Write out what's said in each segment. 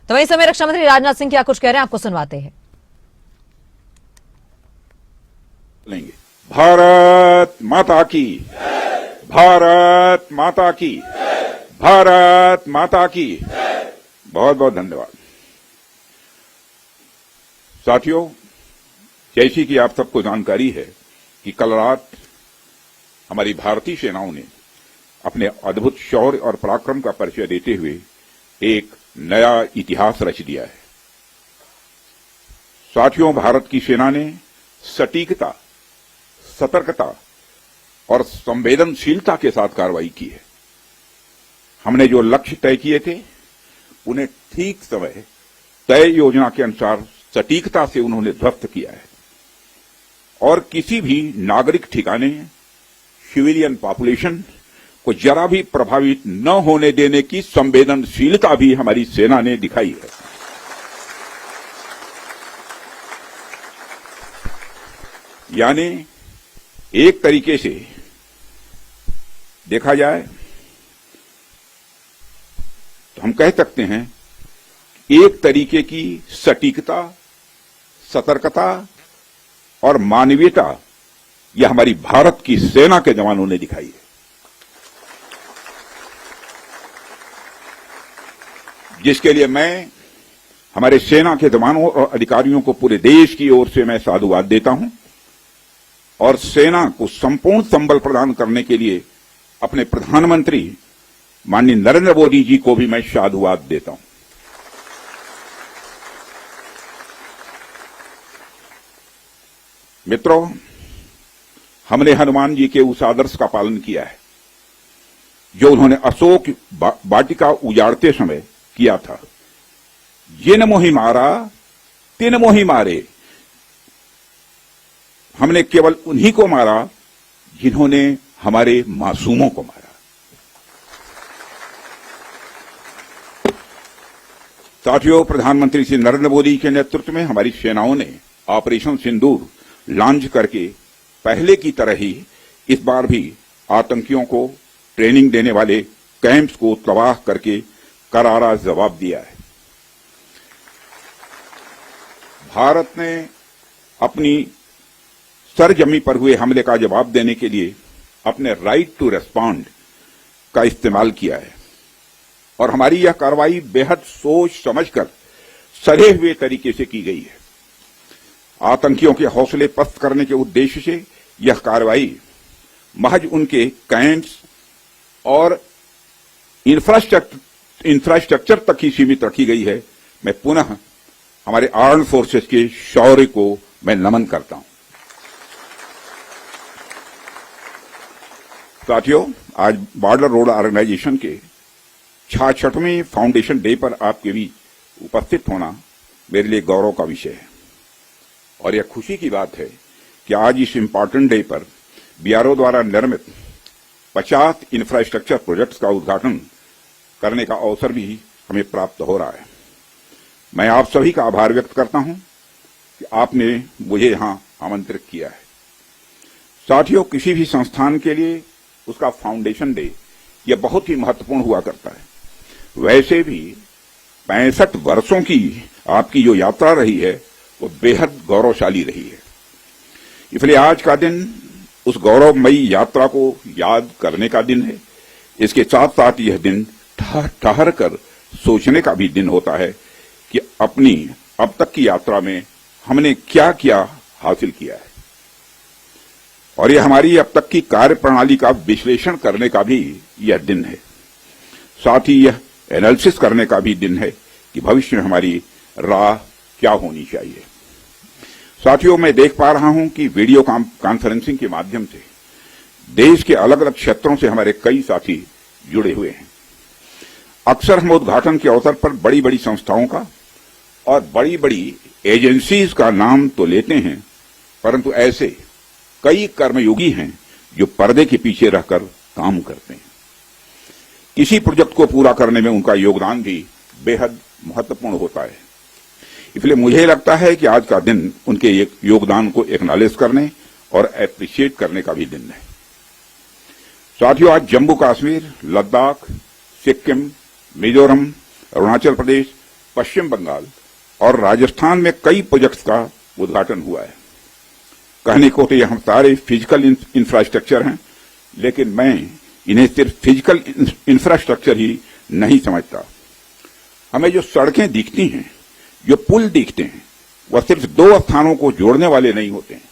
तो वहीं समय रक्षा मंत्री राजनाथ सिंह क्या कुछ कह रहे हैं, आपको सुनवाते हैं। भारत माता की, भारत माता की, भारत माता की। बहुत बहुत धन्यवाद। साथियों, जैसी कि आप सबको जानकारी है कि कल रात हमारी भारतीय सेनाओं ने अपने अद्भुत शौर्य और पराक्रम का परिचय देते हुए एक नया इतिहास रच दिया है। साथियों, भारत की सेना ने सटीकता, सतर्कता और संवेदनशीलता के साथ कार्रवाई की है। हमने जो लक्ष्य तय किए थे उन्हें ठीक समय, तय योजना के अनुसार सटीकता से उन्होंने ध्वस्त किया है और किसी भी नागरिक ठिकाने, सिविलियन पॉपुलेशन को जरा भी प्रभावित न होने देने की संवेदनशीलता भी हमारी सेना ने दिखाई है। यानी एक तरीके से देखा जाए तो हम कह सकते हैं एक तरीके की सटीकता, सतर्कता और मानवीयता यह हमारी भारत की सेना के जवानों ने दिखाई है, जिसके लिए मैं हमारे सेना के जवानों और अधिकारियों को पूरे देश की ओर से मैं साधुवाद देता हूं और सेना को संपूर्ण संबल प्रदान करने के लिए अपने प्रधानमंत्री माननीय नरेंद्र मोदी जी को भी मैं साधुवाद देता हूं। मित्रों, हमने हनुमान जी के उस आदर्श का पालन किया है जो उन्होंने अशोक वाटिका उजाड़ते समय किया था। जिन मोहि मारा तिन मोहि मारे। हमने केवल उन्हीं को मारा जिन्होंने हमारे मासूमों को मारा। साथियों, प्रधानमंत्री श्री नरेंद्र मोदी के नेतृत्व में हमारी सेनाओं ने ऑपरेशन सिंदूर लॉन्च करके पहले की तरह ही इस बार भी आतंकियों को ट्रेनिंग देने वाले कैंप्स को तबाह करके करारा जवाब दिया है। भारत ने अपनी सरजमी पर हुए हमले का जवाब देने के लिए अपने राइट टू रेस्पॉन्ड का इस्तेमाल किया है और हमारी यह कार्रवाई बेहद सोच समझकर सधे हुए तरीके से की गई है। आतंकियों के हौसले पस्त करने के उद्देश्य से यह कार्रवाई महज उनके कैंप्स और इंफ्रास्ट्रक्चर तक ही सीमित रखी गई है। मैं पुनः हमारे आर्म्ड फोर्सेस के शौर्य को मैं नमन करता हूं। साथियों, आज बॉर्डर रोड ऑर्गेनाइजेशन के 66वें फाउंडेशन डे पर आपके बीच उपस्थित होना मेरे लिए गौरव का विषय है और यह खुशी की बात है कि आज इस इंपॉर्टेंट डे पर बीआरओ द्वारा निर्मित 50 इंफ्रास्ट्रक्चर प्रोजेक्ट्स का उद्घाटन करने का अवसर भी हमें प्राप्त हो रहा है। मैं आप सभी का आभार व्यक्त करता हूं कि आपने मुझे यहां आमंत्रित किया है। साथियों, किसी भी संस्थान के लिए उसका फाउंडेशन डे यह बहुत ही महत्वपूर्ण हुआ करता है। वैसे भी 65 वर्षों की आपकी जो यात्रा रही है वो बेहद गौरवशाली रही है। इसलिए आज का दिन उस गौरवमयी यात्रा को याद करने का दिन है। इसके साथ साथ यह दिन ठहर कर सोचने का भी दिन होता है कि अपनी अब तक की यात्रा में हमने क्या क्या हासिल किया है और यह हमारी अब तक की कार्यप्रणाली का विश्लेषण करने का भी यह दिन है। साथ ही यह एनालिसिस करने का भी दिन है कि भविष्य में हमारी राह क्या होनी चाहिए। साथियों, मैं देख पा रहा हूं कि वीडियो कॉन्फ्रेंसिंग के माध्यम से देश के अलग अलग क्षेत्रों से हमारे कई साथी जुड़े हुए हैं। अक्सर हम उद्घाटन के अवसर पर बड़ी बड़ी संस्थाओं का और बड़ी बड़ी एजेंसीज का नाम तो लेते हैं, परंतु ऐसे कई कर्मयोगी हैं जो पर्दे के पीछे रहकर काम करते हैं। इसी प्रोजेक्ट को पूरा करने में उनका योगदान भी बेहद महत्वपूर्ण होता है। इसलिए मुझे लगता है कि आज का दिन उनके एक योगदान को एक्नॉलेज करने और एप्रिशिएट करने का भी दिन है। साथियों, आज जम्मू कश्मीर, लद्दाख, सिक्किम, मिजोरम, अरुणाचल प्रदेश पश्चिम बंगाल और राजस्थान में कई प्रोजेक्ट्स का उद्घाटन हुआ है। कहने को तो यहां सारे फिजिकल इंफ्रास्ट्रक्चर हैं, लेकिन मैं इन्हें सिर्फ फिजिकल इंफ्रास्ट्रक्चर ही नहीं समझता। हमें जो सड़कें दिखती हैं, जो पुल दिखते हैं, वह सिर्फ दो स्थानों को जोड़ने वाले नहीं होते हैं,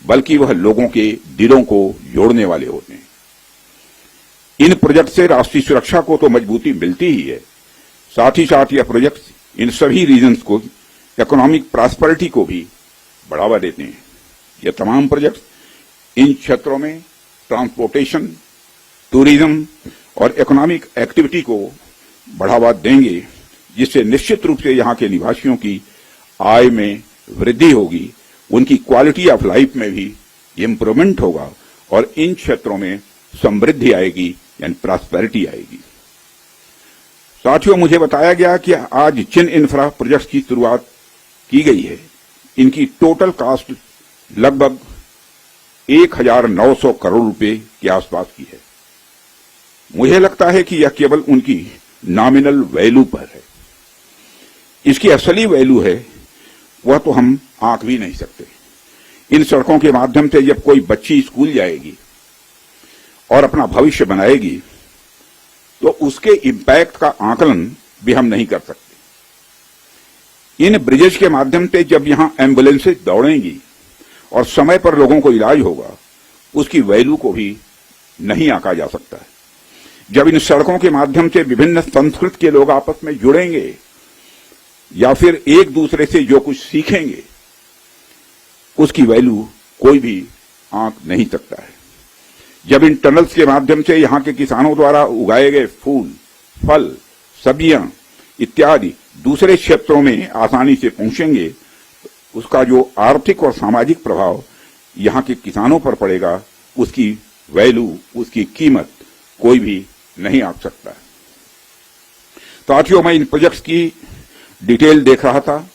बल्कि वह लोगों के दिलों को जोड़ने वाले होते हैं। इन प्रोजेक्ट से राष्ट्रीय सुरक्षा को तो मजबूती मिलती ही है, साथ ही साथ यह प्रोजेक्ट इन सभी रीजन्स को इकोनॉमिक प्रॉस्पेरिटी को भी बढ़ावा देते हैं। ये तमाम प्रोजेक्ट इन क्षेत्रों में ट्रांसपोर्टेशन, टूरिज्म और इकोनॉमिक एक्टिविटी को बढ़ावा देंगे, जिससे निश्चित रूप से यहां के निवासियों की आय में वृद्धि होगी, उनकी क्वालिटी ऑफ लाइफ में भी इम्प्रूवमेंट होगा और इन क्षेत्रों में समृद्धि आएगी, यानी प्रॉस्पेरिटी आएगी। साथियों, मुझे बताया गया कि आज जिन इंफ्रा प्रोजेक्ट्स की शुरुआत की गई है, इनकी टोटल कॉस्ट लगभग 1900 करोड़ रुपए के आसपास की है। मुझे लगता है कि यह केवल उनकी नॉमिनल वैल्यू पर है। इसकी असली वैल्यू है वह तो हम आंक भी नहीं सकते। इन सड़कों के माध्यम से जब कोई बच्ची स्कूल जाएगी और अपना भविष्य बनाएगी, तो उसके इम्पैक्ट का आकलन भी हम नहीं कर सकते। इन ब्रिजेज के माध्यम से जब यहां एम्बुलेंसेज दौड़ेंगी और समय पर लोगों को इलाज होगा, उसकी वैल्यू को भी नहीं आंका जा सकता है। जब इन सड़कों के माध्यम से विभिन्न संस्कृति के लोग आपस में जुड़ेंगे या फिर एक दूसरे से जो कुछ सीखेंगे, उसकी वैल्यू कोई भी आंक नहीं सकता है। जब इन टनल्स के माध्यम से यहां के किसानों द्वारा उगाए गए फूल, फल, सब्जियां इत्यादि दूसरे क्षेत्रों में आसानी से पहुंचेंगे, उसका जो आर्थिक और सामाजिक प्रभाव यहां के किसानों पर पड़ेगा, उसकी वैल्यू, उसकी कीमत कोई भी नहीं आंक सकता है। साथियों, मैं इन प्रोजेक्ट्स की डिटेल देख रहा था।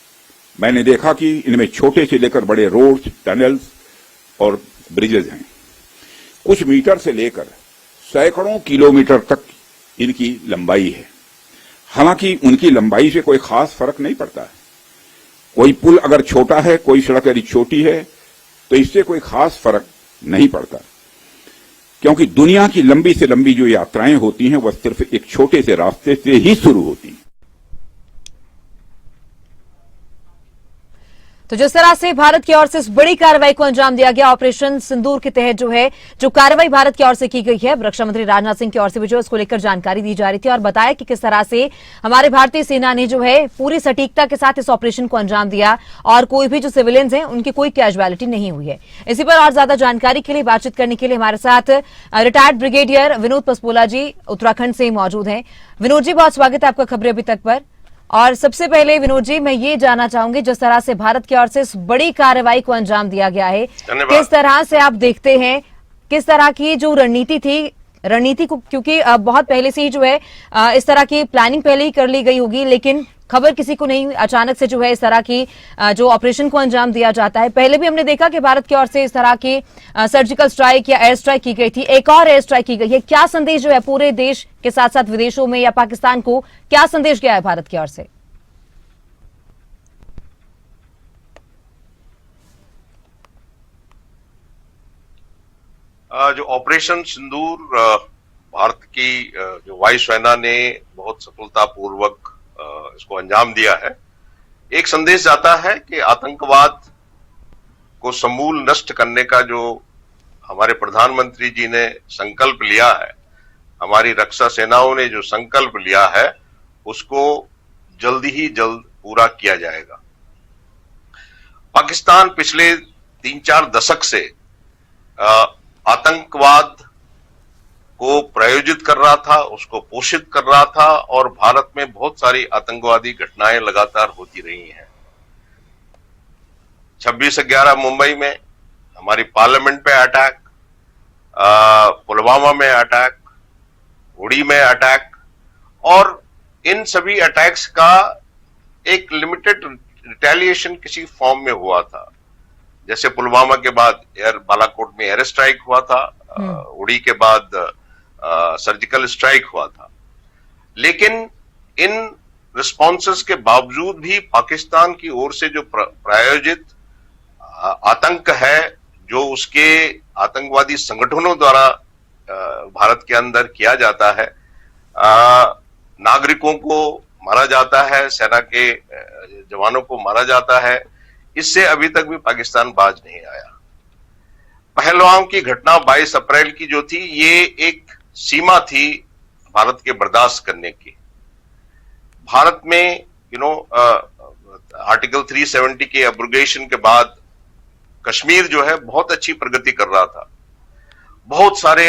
मैंने देखा कि इनमें छोटे से लेकर बड़े रोड्स, टनल्स और ब्रिजेज हैं। कुछ मीटर से लेकर सैकड़ों किलोमीटर तक इनकी लंबाई है। हालांकि उनकी लंबाई से कोई खास फर्क नहीं पड़ता है। कोई पुल अगर छोटा है, कोई सड़क यदि छोटी है, तो इससे कोई खास फर्क नहीं पड़ता, क्योंकि दुनिया की लंबी से लंबी जो यात्राएं होती हैं, वह सिर्फ एक छोटे से रास्ते से ही शुरू होती हैं। तो जिस तरह से भारत की ओर से इस बड़ी कार्रवाई को अंजाम दिया गया, ऑपरेशन सिंदूर के तहत जो कार्रवाई भारत की ओर से की गई है, रक्षा मंत्री राजनाथ सिंह की ओर से भी इसको लेकर जानकारी दी जा रही थी और बताया कि किस तरह से हमारे भारतीय सेना ने पूरी सटीकता के साथ इस ऑपरेशन को अंजाम दिया और कोई भी जो सिविलियंस हैं उनकी कोई कैजुअलिटी नहीं हुई है। इसी पर और ज्यादा जानकारी के लिए, बातचीत करने के लिए हमारे साथ रिटायर्ड ब्रिगेडियर विनोद पसपोला जी उत्तराखंड से मौजूद हैं। विनोद जी, बहुत स्वागत है आपका खबरें अभी तक पर। और सबसे पहले विनोद जी, मैं ये जानना चाहूंगी, जिस तरह से भारत की ओर से इस बड़ी कार्रवाई को अंजाम दिया गया है, किस तरह से आप देखते हैं, किस तरह की जो रणनीति को, क्योंकि बहुत पहले से ही इस तरह की प्लानिंग पहले ही कर ली गई होगी, लेकिन खबर किसी को नहीं, अचानक से इस तरह की जो ऑपरेशन को अंजाम दिया जाता है। पहले भी हमने देखा कि भारत की ओर से इस तरह की सर्जिकल स्ट्राइक या एयर स्ट्राइक की गई थी, एक और एयर स्ट्राइक की गई है। क्या संदेश पूरे देश के साथ साथ विदेशों में या पाकिस्तान को क्या संदेश गया है भारत की ओर से? जो ऑपरेशन सिंदूर भारत की जो वायुसेना ने बहुत सफलतापूर्वक इसको अंजाम दिया है, एक संदेश जाता है कि आतंकवाद को समूल नष्ट करने का जो हमारे प्रधानमंत्री जी ने संकल्प लिया है, हमारी रक्षा सेनाओं ने जो संकल्प लिया है, उसको जल्दी ही जल्द पूरा किया जाएगा। पाकिस्तान पिछले 3-4 दशक से आतंकवाद को प्रायोजित कर रहा था, उसको पोषित कर रहा था और भारत में बहुत सारी आतंकवादी घटनाएं लगातार होती रही हैं। 26/11 मुंबई में हमारी पार्लियामेंट पे अटैक, पुलवामा में अटैक, उड़ी में अटैक, और इन सभी अटैक्स का एक लिमिटेड रिटेलिएशन किसी फॉर्म में हुआ था। जैसे पुलवामा के बाद बालाकोट में एयर स्ट्राइक हुआ था, उड़ी के बाद सर्जिकल स्ट्राइक हुआ था। लेकिन इन रिस्पॉन्सेस के बावजूद भी पाकिस्तान की ओर से जो प्रायोजित आतंक है, जो उसके आतंकवादी संगठनों द्वारा भारत के अंदर किया जाता है, नागरिकों को मारा जाता है, सेना के जवानों को मारा जाता है, इससे अभी तक भी पाकिस्तान बाज नहीं आया। पहलगाम की घटना 22 अप्रैल की जो थी, ये एक सीमा थी भारत के बर्दाश्त करने की। भारत में आर्टिकल 370 के एब्रोगेशन के बाद कश्मीर जो है बहुत अच्छी प्रगति कर रहा था, बहुत सारे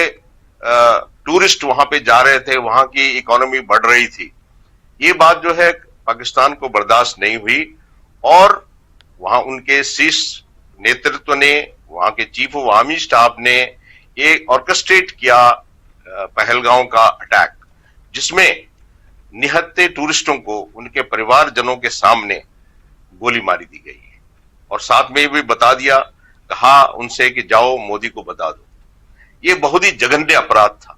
टूरिस्ट वहां पे जा रहे थे, वहां की इकोनॉमी बढ़ रही थी। ये बात जो है पाकिस्तान को बर्दाश्त नहीं हुई और वहां उनके शीर्ष नेतृत्व ने, वहां के चीफ ऑफ आर्मी स्टाफ ने एक ऑर्केस्ट्रेट किया पहलगाम का अटैक, जिसमें निहत्थे टूरिस्टों को उनके परिवारजनों के सामने गोली मारी दी गई और साथ में भी बता दिया, कहा उनसे कि जाओ मोदी को बता दो। ये बहुत ही जघन्य अपराध था,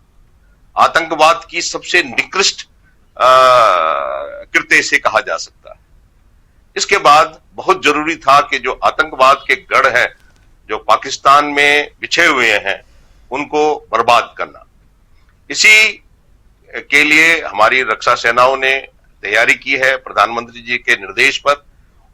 आतंकवाद की सबसे निकृष्ट कृत्य से कहा जा सकता है। इसके बाद बहुत जरूरी था कि जो आतंकवाद के गढ़ हैं, जो पाकिस्तान में बिछे हुए हैं, उनको बर्बाद करना। इसी के लिए हमारी रक्षा सेनाओं ने तैयारी की है प्रधानमंत्री जी के निर्देश पर,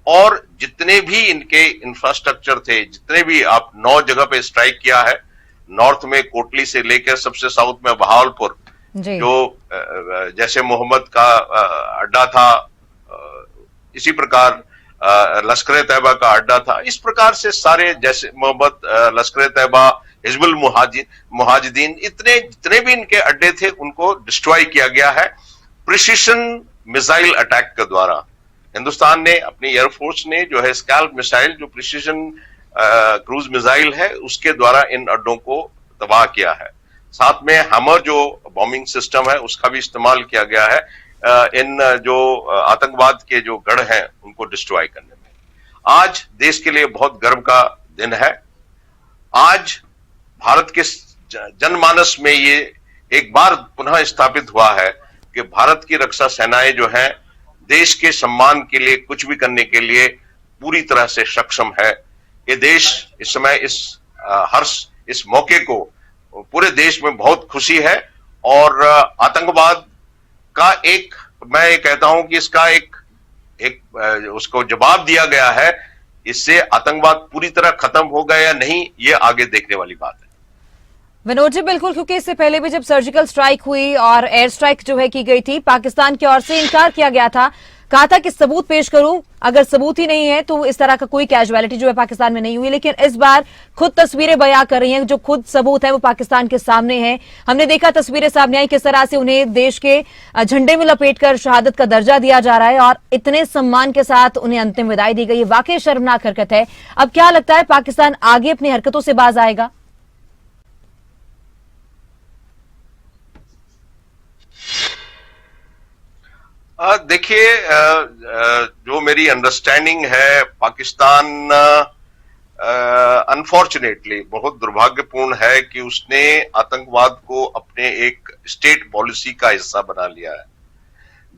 और जितने भी इनके इंफ्रास्ट्रक्चर थे, जितने भी, आप 9 जगह पे स्ट्राइक किया है, नॉर्थ में कोटली से लेकर सबसे साउथ में बहावलपुर, जो जैसे मोहम्मद का अड्डा था, इसी प्रकार लश्कर तैयबा का अड्डा था, इस प्रकार से सारे, जैसे मोहम्मद, लश्कर तैयबा, हिजबुल मुहाजिदीन, इतने जितने भी इनके अड्डे थे उनको डिस्ट्रॉय किया गया है प्रिसिशन मिसाइल अटैक के द्वारा। हिंदुस्तान ने, अपनी एयरफोर्स ने जो है स्कैल्प मिसाइल, जो प्रिसिशन क्रूज मिसाइल है, उसके द्वारा इन अड्डों को तबाह किया है। साथ में हैमर जो बॉम्बिंग सिस्टम है उसका भी इस्तेमाल किया गया है इन जो आतंकवाद के जो गढ़ हैं उनको डिस्ट्रॉय करने में। आज देश के लिए बहुत गर्व का दिन है। आज भारत के जनमानस में ये एक बार पुनः स्थापित हुआ है कि भारत की रक्षा सेनाएं जो हैं, देश के सम्मान के लिए कुछ भी करने के लिए पूरी तरह से सक्षम है। ये देश इस समय इस मौके को पूरे देश में बहुत खुशी है और आतंकवाद का एक, मैं ये कहता हूं कि इसका एक उसको जवाब दिया गया है। इससे आतंकवाद पूरी तरह खत्म होगा या नहीं, ये आगे देखने वाली बात है। विनोद जी, बिल्कुल, क्योंकि इससे पहले भी जब सर्जिकल स्ट्राइक हुई और एयर स्ट्राइक जो है की गई थी, पाकिस्तान की ओर से इनकार किया गया था, कहा था कि सबूत पेश करूं, अगर सबूत ही नहीं है तो इस तरह का कोई कैजुअलिटी जो है पाकिस्तान में नहीं हुई। लेकिन इस बार खुद तस्वीरें बयां कर रही हैं, जो खुद सबूत है वो पाकिस्तान के सामने है। हमने देखा तस्वीरें सामने आई, किस तरह से उन्हें देश के झंडे में लपेटकर शहादत का दर्जा दिया जा रहा है और इतने सम्मान के साथ उन्हें अंतिम विदाई दी गई है। वाकई शर्मनाक हरकत है। अब क्या लगता है, पाकिस्तान आगे अपनी हरकतों से बाज आएगा? देखिए, जो मेरी अंडरस्टैंडिंग है, पाकिस्तान अनफॉर्चुनेटली बहुत दुर्भाग्यपूर्ण है कि उसने आतंकवाद को अपने एक स्टेट पॉलिसी का हिस्सा बना लिया है।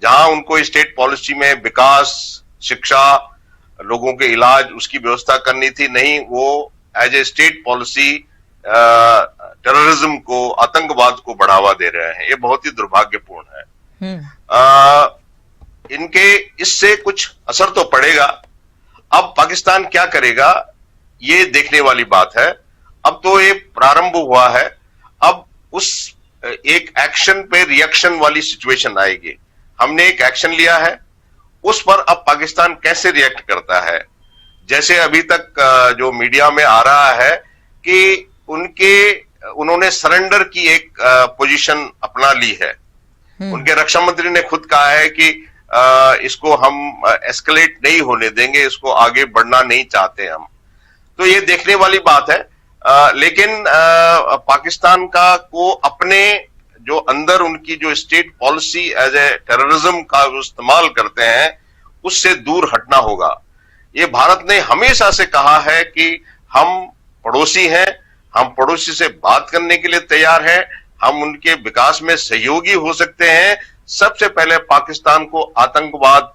जहां उनको स्टेट पॉलिसी में विकास, शिक्षा, लोगों के इलाज, उसकी व्यवस्था करनी थी, नहीं, वो as a state policy terrorism को, आतंकवाद को बढ़ावा दे रहे हैं। ये बहुत ही दुर्भाग्यपूर्ण है। इनके इससे कुछ असर तो पड़ेगा। अब पाकिस्तान क्या करेगा ये देखने वाली बात है। अब तो ये प्रारंभ हुआ है, अब उस एक एक्शन पे रिएक्शन वाली सिचुएशन आएगी। हमने एक एक्शन लिया है, उस पर अब पाकिस्तान कैसे रिएक्ट करता है। जैसे अभी तक जो मीडिया में आ रहा है कि उन्होंने सरेंडर की एक पोजीशन अपना ली है। उनके रक्षा मंत्री ने खुद कहा है कि इसको हम एस्केलेट नहीं होने देंगे, इसको आगे बढ़ना नहीं चाहते हम। तो ये देखने वाली बात है। लेकिन पाकिस्तान को अपने जो अंदर उनकी जो state policy as a terrorism का इस्तेमाल करते हैं, उससे दूर हटना होगा। ये भारत ने हमेशा से कहा है कि हम पड़ोसी हैं, हम पड़ोसी से बात करने के लिए तैयार हैं, हम उनके विकास में सहयोगी हो सकते हैं, सबसे पहले पाकिस्तान को आतंकवाद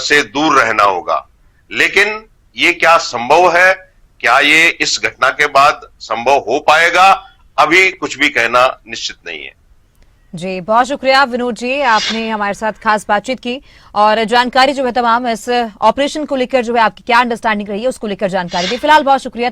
से दूर रहना होगा। लेकिन ये क्या संभव है? क्या ये इस घटना के बाद संभव हो पाएगा? अभी कुछ भी कहना निश्चित नहीं है। जी, बहुत शुक्रिया विनोद जी, आपने हमारे साथ खास बातचीत की और जानकारी जो है तमाम इस ऑपरेशन को लेकर जो है आपकी क्या अंडरस्टैंडिंग रही है उसको लेकर जानकारी दी। फिलहाल बहुत शुक्रिया।